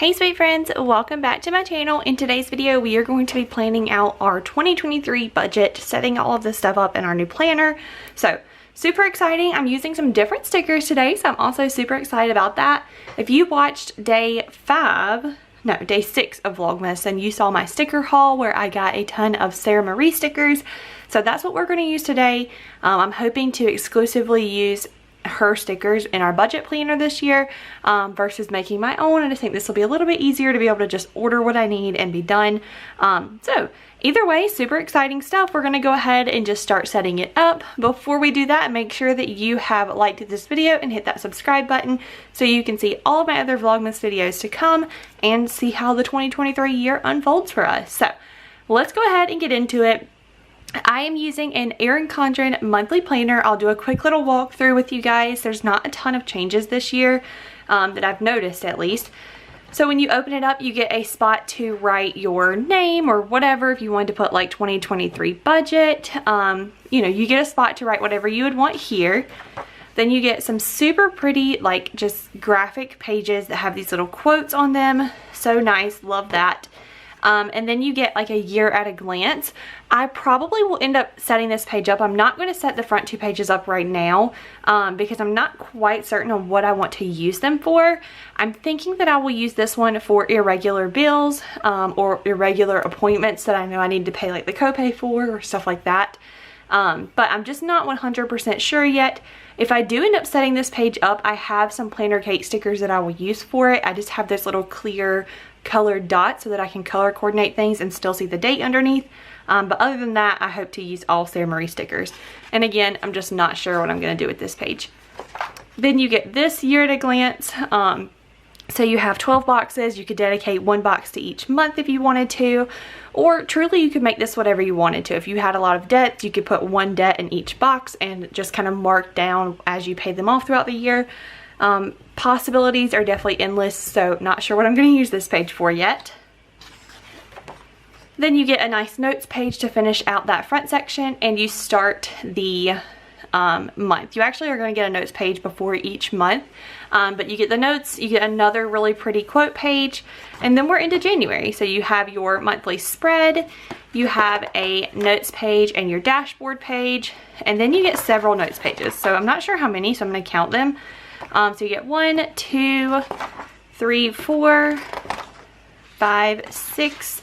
Hey sweet friends, welcome back to my channel. In today's video we are going to be planning out our 2023 budget, setting all of this stuff up in our new planner. So super exciting. I'm using some different stickers today, so I'm also super excited about that. If you watched day 6 of Vlogmas and you saw my sticker haul where I got a ton of Sarah Marie stickers, so that's what we're going to use today. I'm hoping to exclusively use her stickers in our budget planner this year versus making my own. I just think this will be a little bit easier to be able to just order what I need and be done. So either way, super exciting stuff. We're going to go ahead and just start setting it up. Before we do that, make sure that you have liked this video and hit that subscribe button so you can see all of my other Vlogmas videos to come and see how the 2023 year unfolds for us. So let's go ahead and get into it. I am using an Erin Condren monthly planner. I'll do a quick little walkthrough with you guys. There's not a ton of changes this year that I've noticed, at least. So when you open it up, you get a spot to write your name or whatever. If you wanted to put like 2023 budget, you get a spot to write whatever you would want here. Then you get some super pretty, like, just graphic pages that have these little quotes on them. So nice, love that. And then you get like a year at a glance. I probably will end up setting this page up. I'm not going to set the front two pages up right now because I'm not quite certain on what I want to use them for. I'm thinking that I will use this one for irregular bills or irregular appointments that I know I need to pay like the copay for or stuff like that. But I'm just not 100% sure yet. If I do end up setting this page up, I have some planner cake stickers that I will use for it. I just have this little clear colored dot so that I can color coordinate things and still see the date underneath. But other than that, I hope to use all Sarah Marie stickers. And again, I'm just not sure what I'm going to do with this page. Then you get this year at a glance. So you have 12 boxes. You could dedicate one box to each month if you wanted to, or truly you could make this whatever you wanted to. If you had a lot of debts, you could put one debt in each box and just kind of mark down as you pay them off throughout the year. Possibilities are definitely endless, so not sure what I'm going to use this page for yet. Then you get a nice notes page to finish out that front section, and you start the month. You actually are going to get a notes page before each month, but you get the notes, you get another really pretty quote page, and then we're into January. So you have your monthly spread, you have a notes page and your dashboard page, and then you get several notes pages. So I'm not sure how many, so I'm going to count them. So you get 1, 2, 3, 4, 5, 6,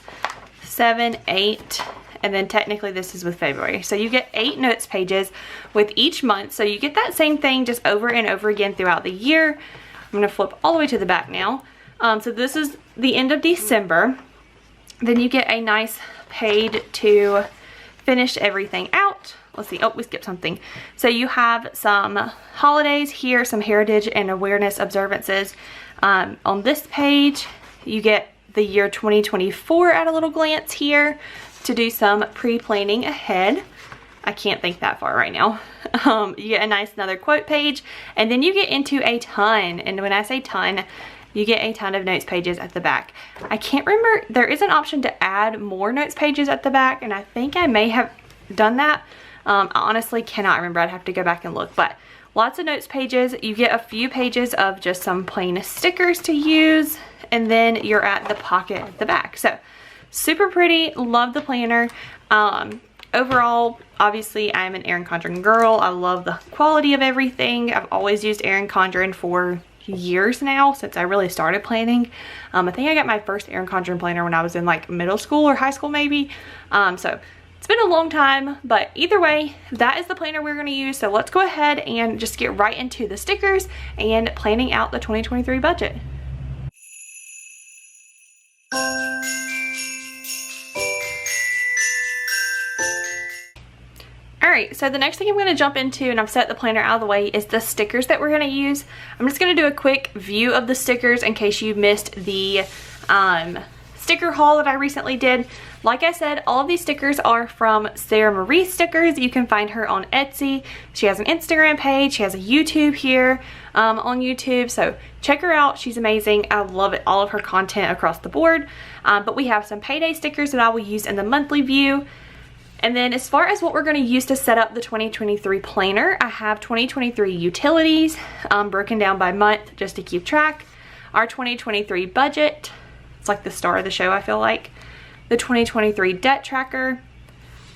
7, 8, and then technically this is with February. So you get 8 notes pages with each month. So you get that same thing just over and over again throughout the year. I'm going to flip all the way to the back now. So this is the end of December. Then you get a nice page to finish everything out. Let's see, oh, we skipped something. So you have some holidays here, some heritage and awareness observances. On this page, you get the year 2024 at a little glance here to do some pre-planning ahead. I can't think that far right now. You get a nice another quote page, and then you get into a ton. And when I say ton, you get a ton of notes pages at the back. I can't remember, there is an option to add more notes pages at the back, and I think I may have done that. I honestly cannot remember. I'd have to go back and look, but lots of notes pages. You get a few pages of just some plain stickers to use, and then you're at the pocket at the back. So super pretty. Love the planner. Overall, obviously I'm an Erin Condren girl. I love the quality of everything. I've always used Erin Condren for years now, since I really started planning. I think I got my first Erin Condren planner when I was in like middle school or high school maybe. So it's been a long time, but either way, that is the planner we're going to use. So let's go ahead and just get right into the stickers and planning out the 2023 budget. Alright, so the next thing I'm going to jump into, and I've set the planner out of the way, is the stickers that we're going to use. I'm just going to do a quick view of the stickers in case you missed the sticker haul that I recently did. Like I said, all of these stickers are from Sarah Marie Stickers. You can find her on Etsy. She has an Instagram page. She has a YouTube here on YouTube. So check her out. She's amazing. I love it. All of her content across the board. But we have some payday stickers that I will use in the monthly view. And then as far as what we're going to use to set up the 2023 planner, I have 2023 utilities broken down by month just to keep track. our 2023 budget. It's like the star of the show, I feel like. The 2023 debt tracker,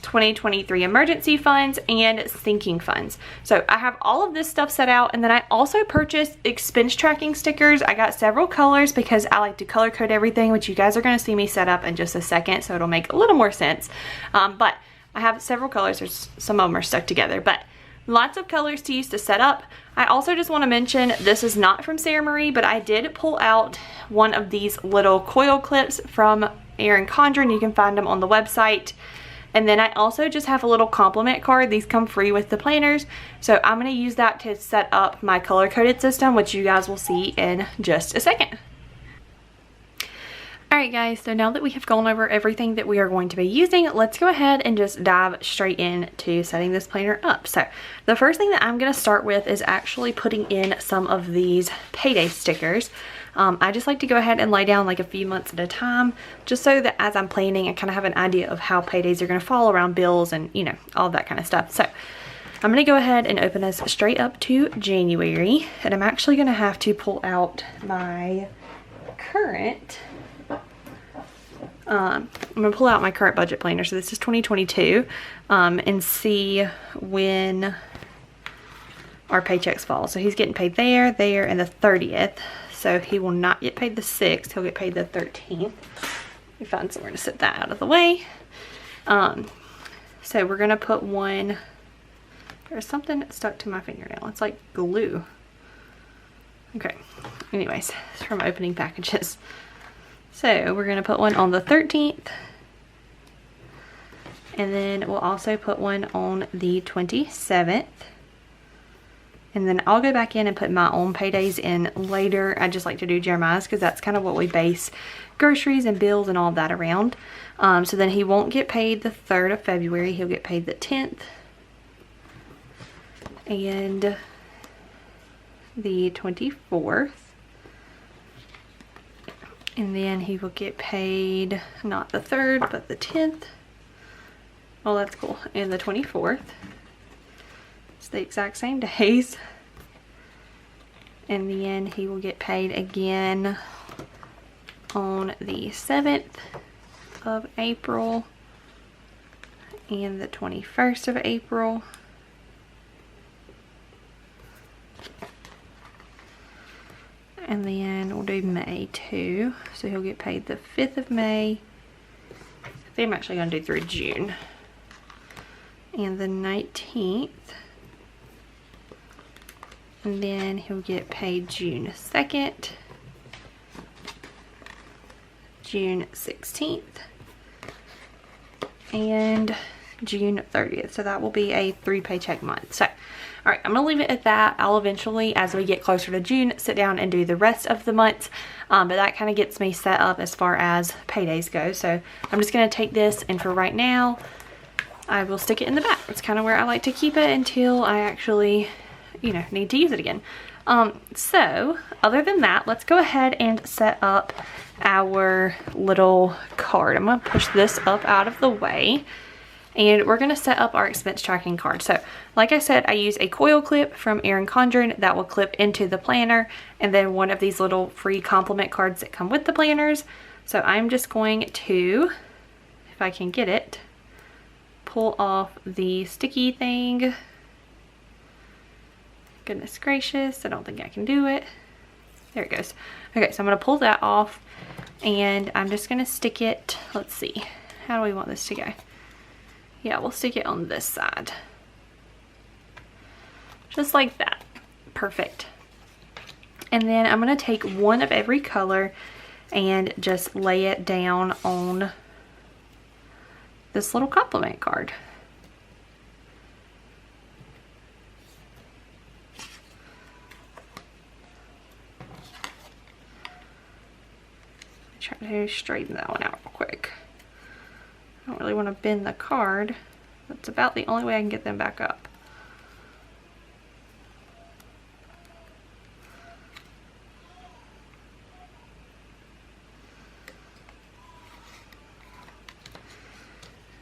2023 emergency funds, and sinking funds. So I have all of this stuff set out, and then I also purchased expense tracking stickers. I got several colors because I like to color code everything, which you guys are going to see me set up in just a second, so it'll make a little more sense. But I have several colors. There's some of them are stuck together, but lots of colors to use to set up. I also just want to mention, this is not from Sarah Marie, but I did pull out one of these little coil clips from Erin Condren. You can find them on the website. And then I also just have a little compliment card. These come free with the planners. So I'm going to use that to set up my color coded system, which you guys will see in just a second. Alright guys, so now that we have gone over everything that we are going to be using, let's go ahead and just dive straight into setting this planner up. So the first thing that I'm going to start with is actually putting in some of these payday stickers. I just like to go ahead and lay down like a few months at a time, just so that as I'm planning, I kind of have an idea of how paydays are going to fall around bills and, you know, all that kind of stuff. So I'm going to go ahead and open us straight up to January, and I'm actually going to have to pull out my current, I'm going to pull out my current budget planner. So this is 2022, and see when our paychecks fall. So he's getting paid there, and the 30th. So he will not get paid the 6th. He'll get paid the 13th. We find somewhere to set that out of the way. So we're going to put one. There's something that stuck to my fingernail. It's like glue. Okay. Anyways, it's from opening packages. So we're going to put one on the 13th. And then we'll also put one on the 27th. And then I'll go back in and put my own paydays in later. I just like to do Jeremiah's because that's kind of what we base groceries and bills and all of that around. So then he won't get paid the 3rd of February. He'll get paid the 10th. And the 24th. And then he will get paid not the 3rd, but the 10th. Oh, that's cool. And the 24th. It's the exact same days. And then he will get paid again on the 7th of April and the 21st of April. And then we'll do May too. So he'll get paid the 5th of May. I think I'm actually going to do through June. And the 19th. And then he'll get paid June 2nd, June 16th, and June 30th. So that will be a 3 paycheck month. So, alright, I'm going to leave it at that. I'll eventually, as we get closer to June, sit down and do the rest of the months. But that kind of gets me set up as far as paydays go. So I'm just going to take this, and for right now, I will stick it in the back. It's kind of where I like to keep it until I actually, you know, need to use it again. So other than that, let's go ahead and set up our little card. I'm going to push this up out of the way, and we're going to set up our expense tracking card. So like I said, I use a coil clip from Erin Condren that will clip into the planner, and then one of these little free compliment cards that come with the planners. So I'm just going to, if I can get it, pull off the sticky thing. Goodness gracious, I don't think I can do it. There it goes. Okay, so I'm going to pull that off, and I'm just going to stick it, let's see, how do we want this to go? Yeah, we'll stick it on this side. Just like that. Perfect. And then I'm going to take one of every color and just lay it down on this little compliment card. Try to straighten that one out real quick. I don't really want to bend the card. That's about the only way I can get them back up.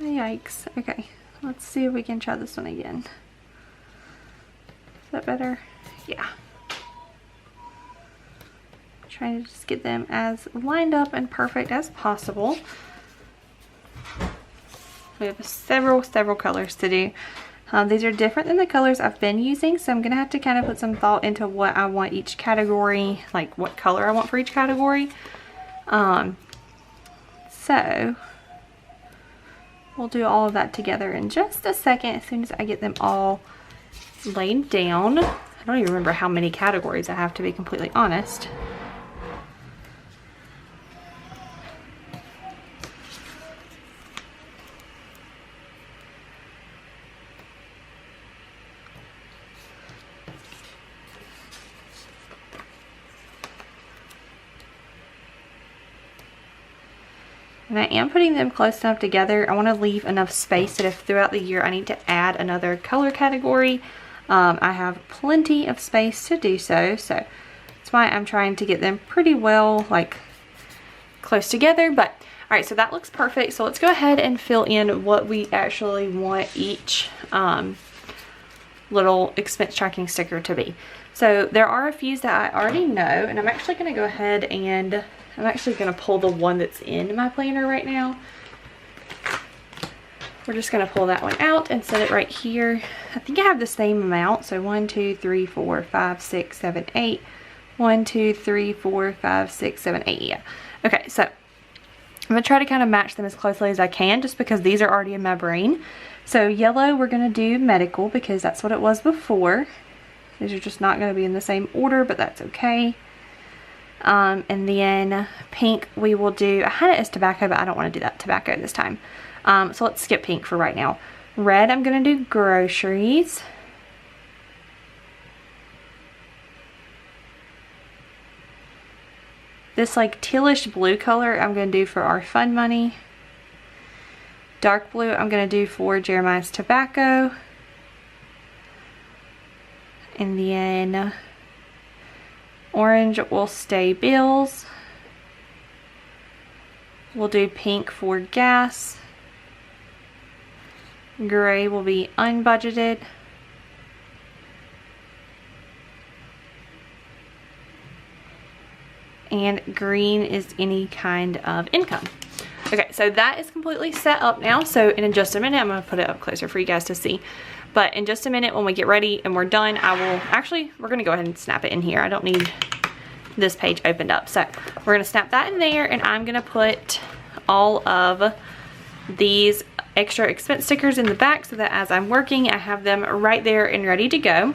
Yikes. Okay, let's see if we can try this one again. Is that better? Yeah. Trying to just get them as lined up and perfect as possible. We have several colors to do. These are different than the colors I've been using, so I'm gonna have to kind of put some thought into what I want each category, like what color I want for each category. So we'll do all of that together in just a second as soon as I get them all laid down. I don't even remember how many categories I have, to be completely honest. And I am putting them close enough together. I want to leave enough space that if throughout the year I need to add another color category, I have plenty of space to do so. So that's why I'm trying to get them pretty well, like, close together. But all right, so that looks perfect. So let's go ahead and fill in what we actually want each little expense tracking sticker to be. So there are a few that I already know, and I'm actually going to go ahead and I'm actually going to pull the one that's in my planner right now. We're just going to pull that one out and set it right here. I think I have the same amount. So 1, 2, 3, 4, 5, 6, 7, 8. 1, 2, 3, 4, 5, 6, 7, 8. Yeah. Okay, so I'm going to try to kind of match them as closely as I can, just because these are already in my brain. So yellow, we're going to do medical because that's what it was before. These are just not going to be in the same order, but that's okay. And then pink, we will do, I had it as tobacco, but I don't want to do that tobacco this time. So let's skip pink for right now. Red, I'm going to do groceries. This like tealish blue color, I'm going to do for our fun money. Dark blue, I'm going to do for Jeremiah's tobacco. And then orange will stay bills. We'll do pink for gas. Gray will be unbudgeted. And green is any kind of income. Okay, so that is completely set up now. So in just a minute, I'm going to put it up closer for you guys to see. But in just a minute, when we get ready and we're done, I will actually, we're going to go ahead and snap it in here. I don't need this page opened up. So we're going to snap that in there, and I'm going to put all of these extra expense stickers in the back so that as I'm working, I have them right there and ready to go.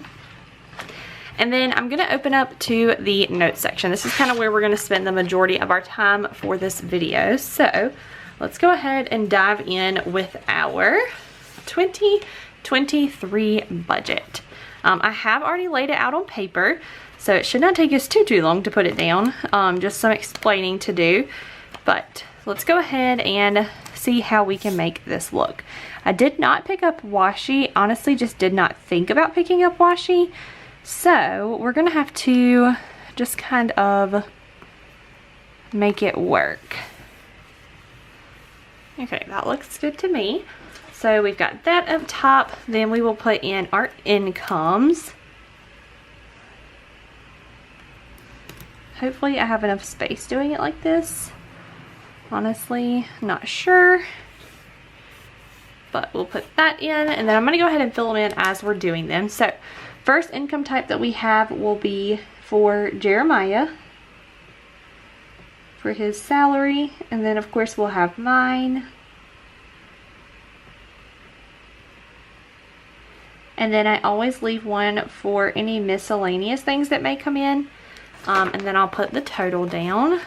And then I'm going to open up to the notes section. This is kind of where we're going to spend the majority of our time for this video. So let's go ahead and dive in with our 2023 budget. I have already laid it out on paper, so it should not take us too long to put it down. Just some explaining to do, but let's go ahead and see how we can make this look. I did not pick up washi. Honestly, just did not think about picking up washi. So we're gonna have to just kind of make it work. Okay, that looks good to me. So we've got that up top. Then we will put in our incomes. Hopefully I have enough space doing it like this. Honestly, not sure. But we'll put that in, and then I'm gonna go ahead and fill them in as we're doing them. So first income type that we have will be for Jeremiah, for his salary, and then of course we'll have mine. And then I always leave one for any miscellaneous things that may come in. And then I'll put the total down.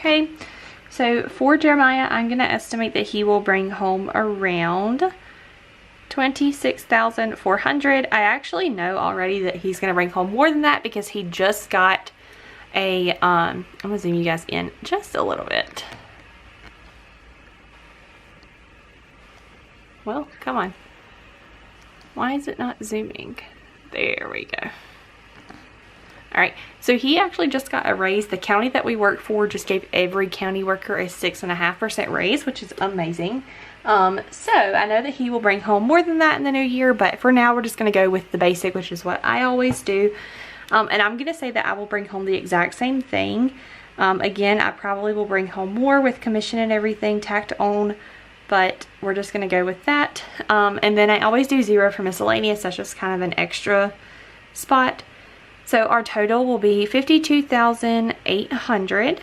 Okay, so for Jeremiah, I'm going to estimate that he will bring home around $26,400. I actually know already that he's going to bring home more than that because he just got a, I'm going to zoom you guys in just a little bit. Well, come on. Why is it not zooming? There we go. All right, so he actually just got a raise. The county that we work for just gave every county worker a 6.5% raise, which is amazing. So I know that he will bring home more than that in the new year, but for now we're just going to go with the basic, which is what I always do. And I'm going to say that I will bring home the exact same thing. Again, I probably will bring home more with commission and everything tacked on, but we're just going to go with that. And then I always do 0 for miscellaneous. That's just kind of an extra spot. So our total will be $52,800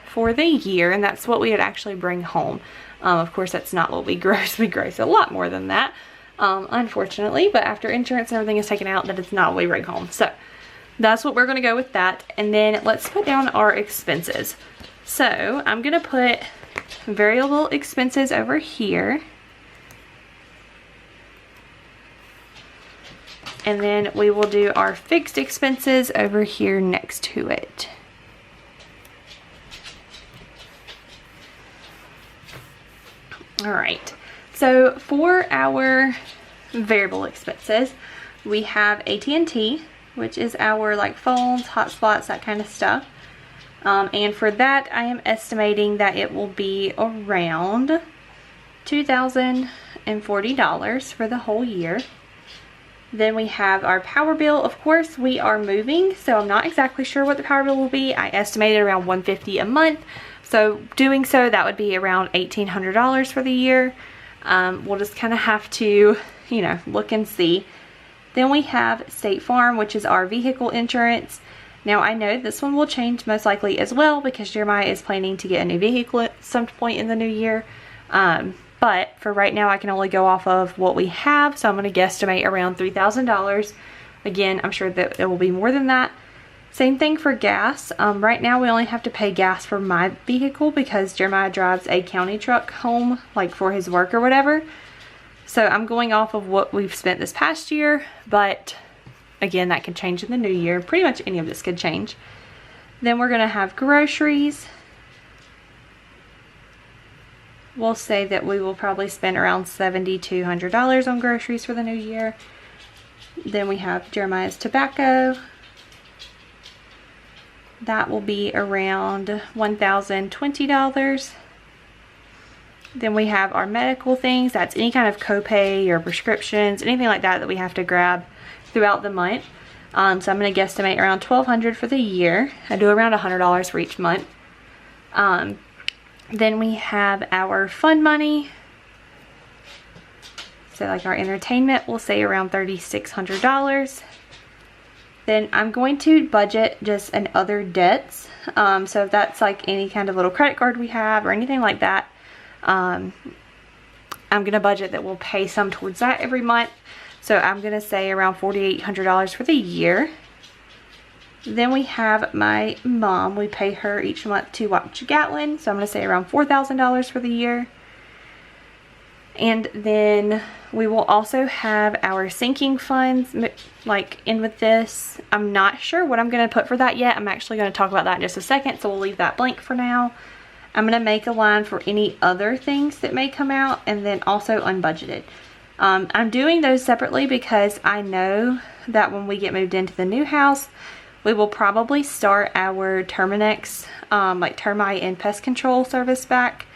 for the year, and that's what we would actually bring home. Of course, that's not what we gross. We gross a lot more than that, unfortunately, but after insurance and everything is taken out, that is not what we bring home. So that's what we're going to go with that. And then let's put down our expenses. So I'm going to put variable expenses over here. And then we will do our fixed expenses over here next to it. All right, so for our variable expenses, we have AT&T, which is our like phones, hotspots, that kind of stuff. And for that, I am estimating that it will be around $2,040 for the whole year. Then we have our power bill. Of course, we are moving, so I'm not exactly sure what the power bill will be. I estimated around $150 a month. So doing so, that would be around $1,800 for the year. We'll just kind of have to, you know, look and see. Then we have State Farm, which is our vehicle insurance. Now I know this one will change most likely as well because Jeremiah is planning to get a new vehicle at some point in the new year. But for right now, I can only go off of what we have. So I'm going to guesstimate around $3,000. Again, I'm sure that it will be more than that. Same thing for gas. Right now, we only have to pay gas for my vehicle because Jeremiah drives a county truck home, like for his work or whatever. So I'm going off of what we've spent this past year. But again, that could change in the new year. Pretty much any of this could change. Then we're going to have groceries. We'll say that we will probably spend around $7,200 on groceries for the new year. Then we have Jeremiah's tobacco. That will be around $1,020. Then we have our medical things. That's any kind of copay or prescriptions, anything like that that we have to grab throughout the month. So I'm going to guesstimate around $1,200 for the year. I do around $100 for each month. Then we have our fun money. So like our entertainment, we'll say around $3,600. Then I'm going to budget just an other debts. So if that's like any kind of little credit card we have or anything like that, I'm going to budget that we'll pay some towards that every month. So I'm going to say around $4,800 for the year. Then we have my mom. We pay her each month to watch Gatlin. So I'm going to say around $4,000 for the year. And then we will also have our sinking funds like in with this. I'm not sure what I'm going to put for that yet. I'm actually going to talk about that in just a second. So we'll leave that blank for now. I'm going to make a line for any other things that may come out and then also unbudgeted. I'm doing those separately because I know that when we get moved into the new house, we will probably start our Terminex, like termite and pest control service back.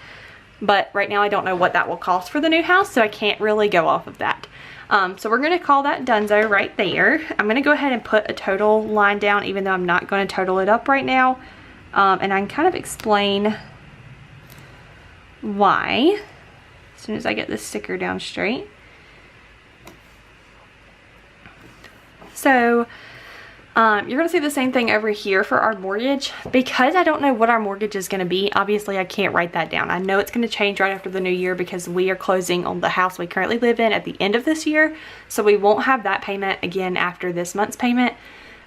But right now I don't know what that will cost for the new house, so I can't really go off of that. So we're going to call that donezo right there. I'm going to go ahead and put a total line down, even though I'm not going to total it up right now. And I can kind of explain why as soon as I get this sticker down straight. So you're going to see the same thing over here for our mortgage. Because I don't know what our mortgage is going to be, obviously I can't write that down. I know it's going to change right after the new year because we are closing on the house we currently live in at the end of this year. So we won't have that payment again after this month's payment.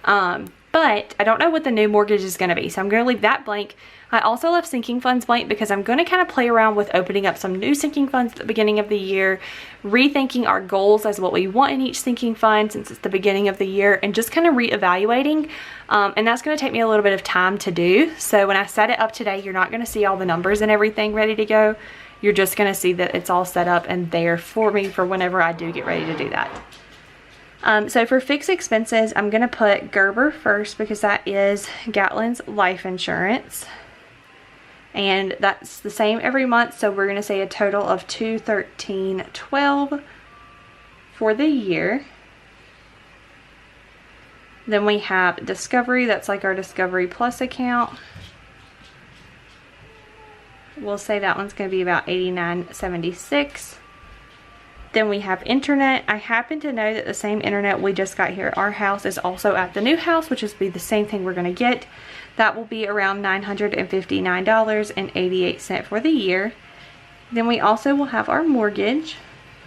But I don't know what the new mortgage is going to be. So I'm going to leave that blank. I also left sinking funds blank because I'm going to kind of play around with opening up some new sinking funds at the beginning of the year, rethinking our goals as what we want in each sinking fund since it's the beginning of the year, and just kind of reevaluating. And that's going to take me a little bit of time to do. So when I set it up today, you're not going to see all the numbers and everything ready to go. You're just going to see that it's all set up and there for me for whenever I do get ready to do that. So for fixed expenses, I'm going to put Gerber first because that is Gatlin's life insurance. And that's the same every month, so we're going to say a total of $213.12 for the year. Then we have Discovery, that's like our Discovery Plus account. We'll say that one's going to be about $89.76. Then we have internet. I happen to know that the same internet we just got here at our house is also at the new house, which is be the same thing we're going to get. That will be around $959.88 for the year. Then we also will have our mortgage,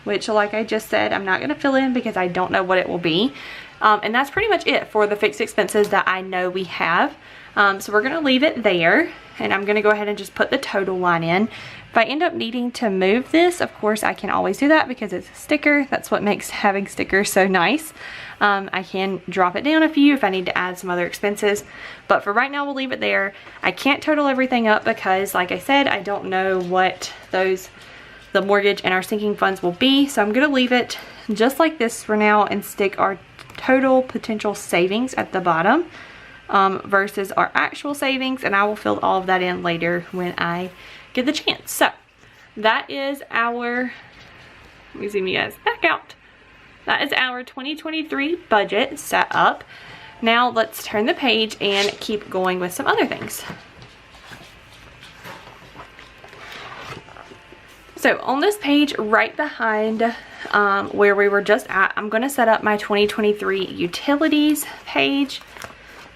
which, like I just said, I'm not going to fill in because I don't know what it will be. And that's pretty much it for the fixed expenses that I know we have. So we're going to leave it there, and I'm going to go ahead and just put the total line in. If I end up needing to move this, of course I can always do that because it's a sticker. That's what makes having stickers so nice. I can drop it down a few if I need to add some other expenses, but for right now we'll leave it there. I can't total everything up because, like I said, I don't know what the mortgage and our sinking funds will be, so I'm going to leave it just like this for now and stick our total potential savings at the bottom versus our actual savings, and I will fill all of that in later when I get the chance. So that is our, let me zoom you guys back out. That is our 2023 budget set up. Now let's turn the page and keep going with some other things. So on this page right behind where we were just at, I'm going to set up my 2023 utilities page.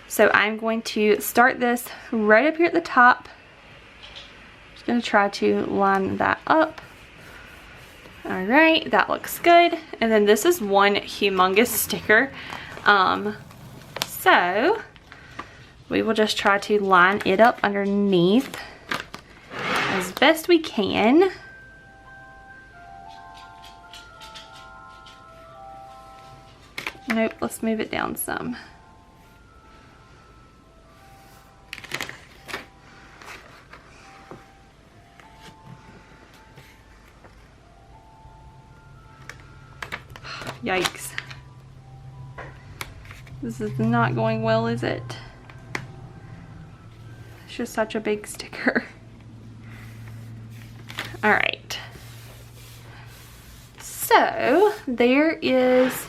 So I'm going to start this right up here at the top. Just going to try to line that up. All right, that looks good. And then this is one humongous sticker. So we will just try to line it up underneath as best we can. Nope, let's move it down some. Yikes. This is not going well, is it? It's just such a big sticker. Alright. So, there is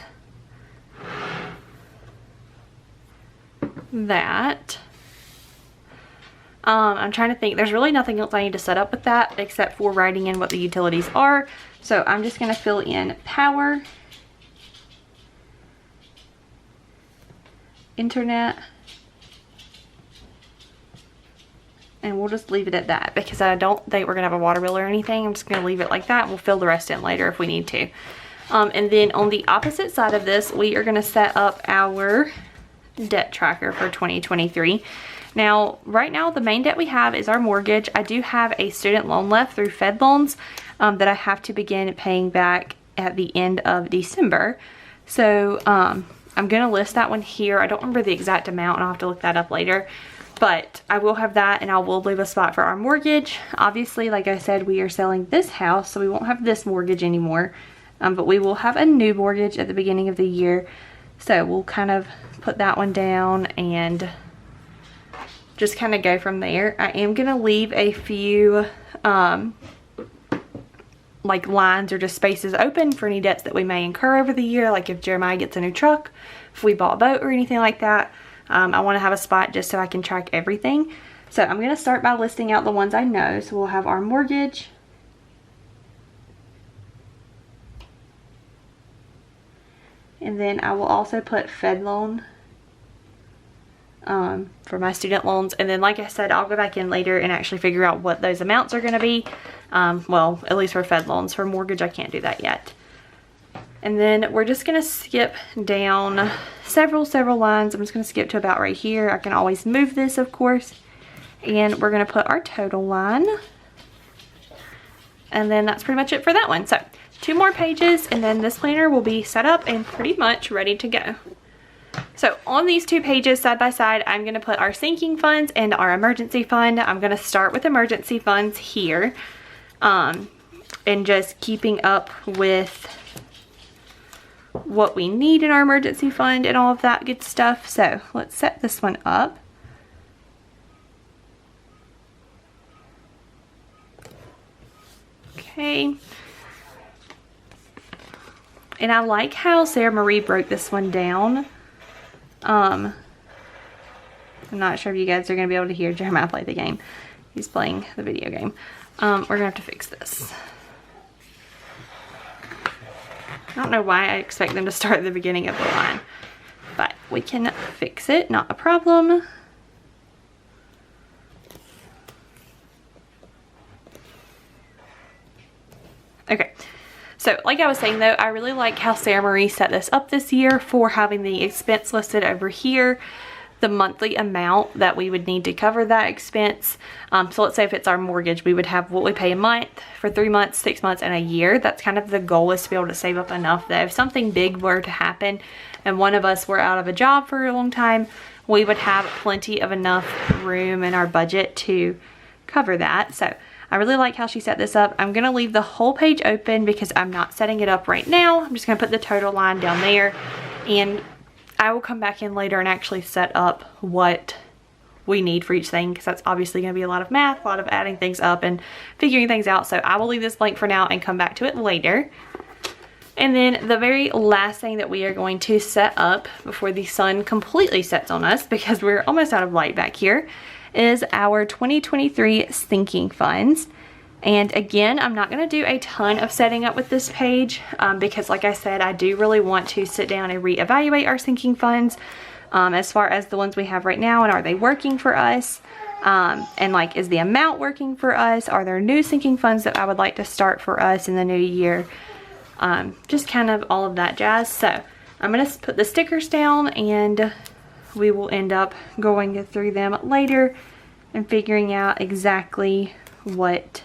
that. I'm trying to think. There's really nothing else I need to set up with that except for writing in what the utilities are. So I'm just going to fill in power, internet, and we'll just leave it at that because I don't think we're going to have a water bill or anything. I'm just going to leave it like that. We'll fill the rest in later if we need to. And then on the opposite side of this, we are going to set up our debt tracker for 2023. Now, right now, the main debt we have is our mortgage. I do have a student loan left through Fed loans that I have to begin paying back at the end of December. So, I'm going to list that one here. I don't remember the exact amount, and I'll have to look that up later. But I will have that, and I will leave a spot for our mortgage. Obviously, like I said, we are selling this house, so we won't have this mortgage anymore. But we will have a new mortgage at the beginning of the year. So we'll kind of put that one down and just kind of go from there. I am going to leave a few like lines or just spaces open for any debts that we may incur over the year, like if Jeremiah gets a new truck, if we bought a boat or anything like that. I want to have a spot just so I can track everything. So I'm going to start by listing out the ones I know. So we'll have our mortgage, and then I will also put Fed loan for my student loans. And then, like I said, I'll go back in later and actually figure out what those amounts are going to be. Well, at least for Fed loans. For mortgage, I can't do that yet. And then we're just going to skip down several lines. I'm just going to skip to about right here. I can always move this, of course. And we're going to put our total line. And then that's pretty much it for that one. So 2 more pages, and then this planner will be set up and pretty much ready to go. So on these 2 pages side by side, I'm going to put our sinking funds and our emergency fund. I'm going to start with emergency funds here, and just keeping up with what we need in our emergency fund and all of that good stuff. So let's set this one up. Okay. And I like how Sarah Marie broke this one down. I'm not sure if you guys are going to be able to hear Jeremiah play the game. He's playing the video game. We're going to have to fix this. I don't know why I expect them to start at the beginning of the line, but we can fix it, not a problem. Okay, so like I was saying though, I really like how Sarah Marie set this up this year for having the expense listed over here, the monthly amount that we would need to cover that expense. So let's say if it's our mortgage, we would have what we pay a month for 3 months, 6 months, and a year. That's kind of the goal, is to be able to save up enough that if something big were to happen and one of us were out of a job for a long time, we would have plenty of enough room in our budget to cover that. So I really like how she set this up. I'm going to leave the whole page open because I'm not setting it up right now. I'm just going to put the total line down there, and I will come back in later and actually set up what we need for each thing, because that's obviously going to be a lot of math, a lot of adding things up and figuring things out. So I will leave this blank for now and come back to it later. And then the very last thing that we are going to set up before the sun completely sets on us, because we're almost out of light back here, is our 2023 sinking funds. And again, I'm not going to do a ton of setting up with this page because like I said, I do really want to sit down and reevaluate our sinking funds as far as the ones we have right now, and are they working for us? And like, is the amount working for us? Are there new sinking funds that I would like to start for us in the new year? Just kind of all of that jazz. So I'm going to put the stickers down, and we will end up going through them later and figuring out exactly what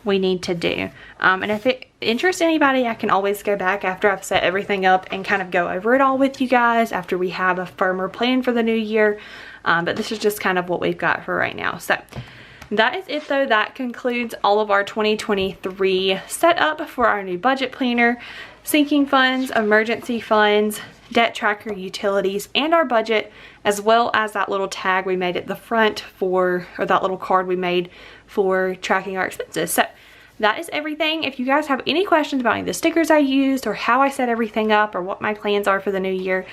we need to do. And if it interests anybody, I can always go back after I've set everything up and kind of go over it all with you guys after we have a firmer plan for the new year. But this is just kind of what we've got for right now. So that is it though. That concludes all of our 2023 setup for our new budget planner, sinking funds, emergency funds, debt tracker, utilities, and our budget, as well as that little tag we made at the front for, or that little card we made for tracking our expenses. So that is everything. If you guys have any questions about any of the stickers I used, or how I set everything up, or what my plans are for the new year,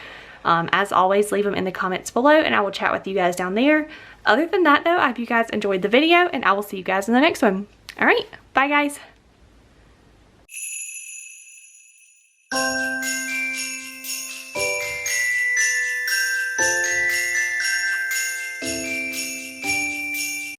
as always, leave them in the comments below and I will chat with you guys down there. Other than that though, I hope you guys enjoyed the video, and I will see you guys in the next one. All right, bye guys.